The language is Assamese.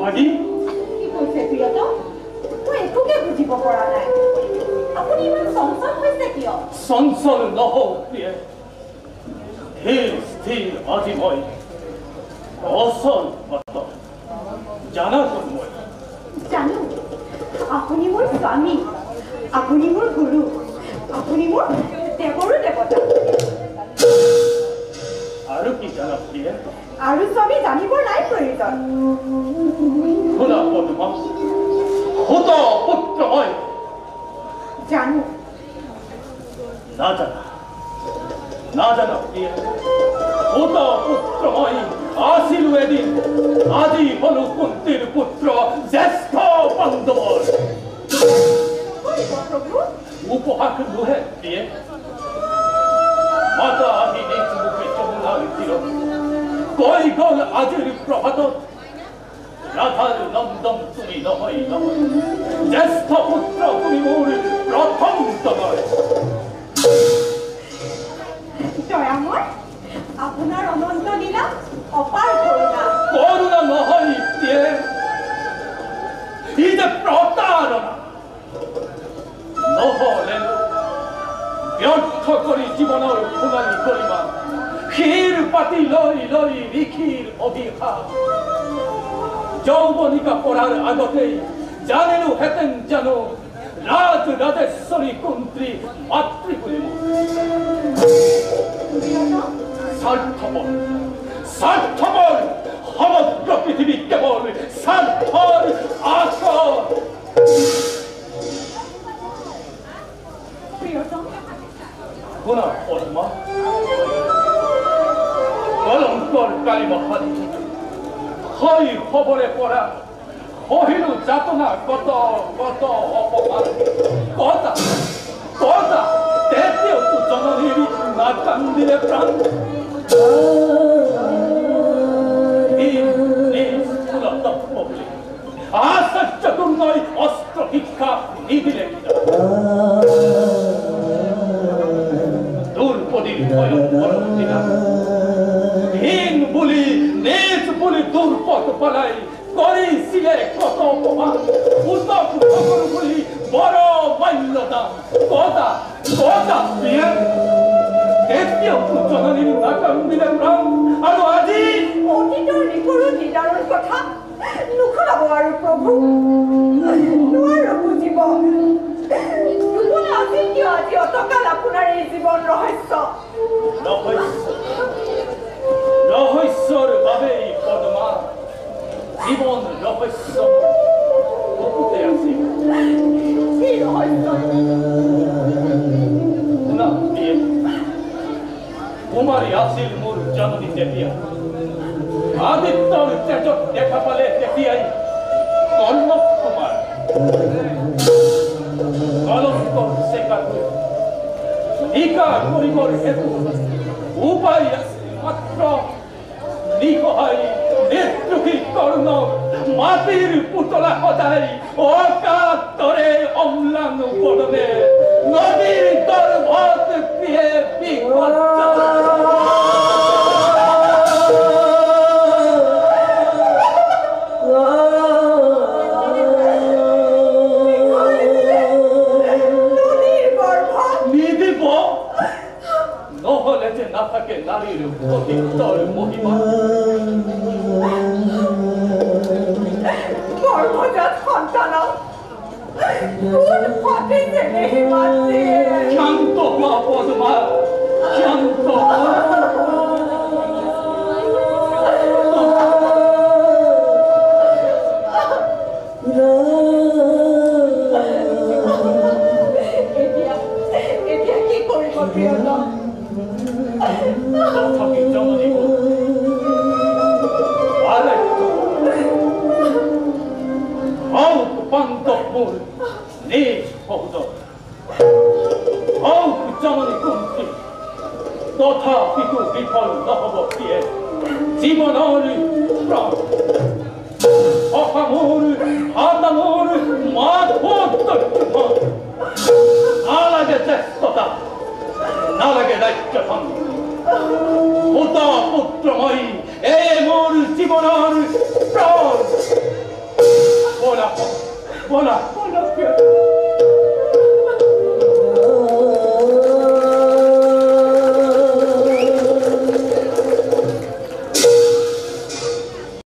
আজি কি কৈছে প্ৰিয়তম মই একোকে বুজিব পৰা নাই আপুনি ইমান চঞ্চল হৈছে কিয় চঞ্চল নহওঁ প্ৰিয়ে স্থিৰ স্থিৰ আজি মই অচল জানা মই জানো আপুনি মোৰ স্বামী আপুনি মোৰ গুৰু আপুনি মোৰ দেৱৰো দেৱতা আৰু কি জানা প্ৰিয়ে আৰু স্বামী জানিবৰ নাই প্ৰয়োজন শুনা পদ্মা সুত পুত্ৰ মই জানো নাজানা প্ৰিয়ে সুত পুত্ৰ মই আছিলো এদিন আজি হলো কুন্তীৰ পুত্ৰ জ্যেষ্ঠ পাণ্ডৱৰ উপহাস নুহে প্ৰিয়ে মাতা আহি নিজ মুখে যমুনাৰ তীৰত কৈ গল আজিৰ প্ৰভাতত ৰাধাৰ নন্দন তুমি নহয় জ্যেষ্ঠ পুত্ৰ তুমি মোৰ প্ৰথম তনয় দয়াময় আপোনাৰ অনন্ত লীলা অপাৰ কৰুণা নহয় প্ৰিয়ে ই যে প্ৰতাৰণা নহলে ব্যৰ্থ কৰি জীৱনৰ সোণালী গৰিমা ক্ষীৰ পাতি লৈ লৈ ঋষিৰ অভিশাপ যৌৱনিকা পৰাৰ আগতেই জানিলো হেতেন জানো ৰাজ ৰাজেশ্বৰী কুন্ত্ৰী মাতৃ বুলি স্বাৰ্থপৰ স্বাৰ্থপৰ সমগ্ৰ পৃথিৱী কেৱল স্বাৰ্থৰ আচৰ শুনা পদ্মা কলংকৰ কালিমহালি শৈশৱৰে পৰা সহিলো যাতনা কত কত অপমান কতা তেতিয়াওতো জননীৰ নাকান্দিলে প্ৰাণ আশ্চৰ্যপূৰ্ণই অস্ত্ৰ শিক্ষা নিদিলে দুৰ্পদীৰ হীন বুলি নিজ বুলি দুৰ্পদ পেলাই কৰিছিলে কত অপমান উত্তম বুলি বৰ মাল্য দাম কতা প্ৰিয়ে তেতিয়াওতো জননীৰ নাকান্দিলে প্ৰাণ আৰু আজি অতীতৰ নিকৰো নিদাৰৰ কথা নুশুনাব আৰু প্ৰভু নোৱাৰো বুজিব নুশুনা আছিল কিয় আজি অতকাল আপোনাৰ এই জীৱন ৰহস্য ৰহস্যৰ বাবেই পদ্মা জীবন ৰহস্য বুকুতে আছিল কি ৰহস্য শুনা প্ৰিয়ে কুমাৰী আছিল মোৰ জননী তেতিয়া আদিত্যৰ তেজত দেখা পালে তেতিয়াই কৰ্ণৱ কুমাৰ কলংকৰ চেকাটো নিকা কৰিবৰ হেতু উপায় আছিল মাত্ৰ নিসহায় নেত্ৰুকী কৰ্ণ মাটিৰ পুতলা সদায় অকাতৰে অম্লান পদনে নদীৰ গৰ্ভত প্ৰিয়ে বিপদ নহলে যে নাথাকে নারীর অধিকতর মহিমা গর্ভজাত সন্তান কোন পথে জেনে হিমাদ্রি শান্ত হওয়া পদ্মা শান্ত এতিয়া কি কৰিব প্ৰিয়তম তথাপিতো বিফল নহব প্ৰিয়ে জীৱনৰ প্ৰাণ অসামৰ হাতামৰ মাথোত্তৰ নালাগে চেষ্টা নালাগে দায়িত্বখন পুত পুত্ৰময়ী এই মোৰ জীৱনৰ প্ৰাণ বলা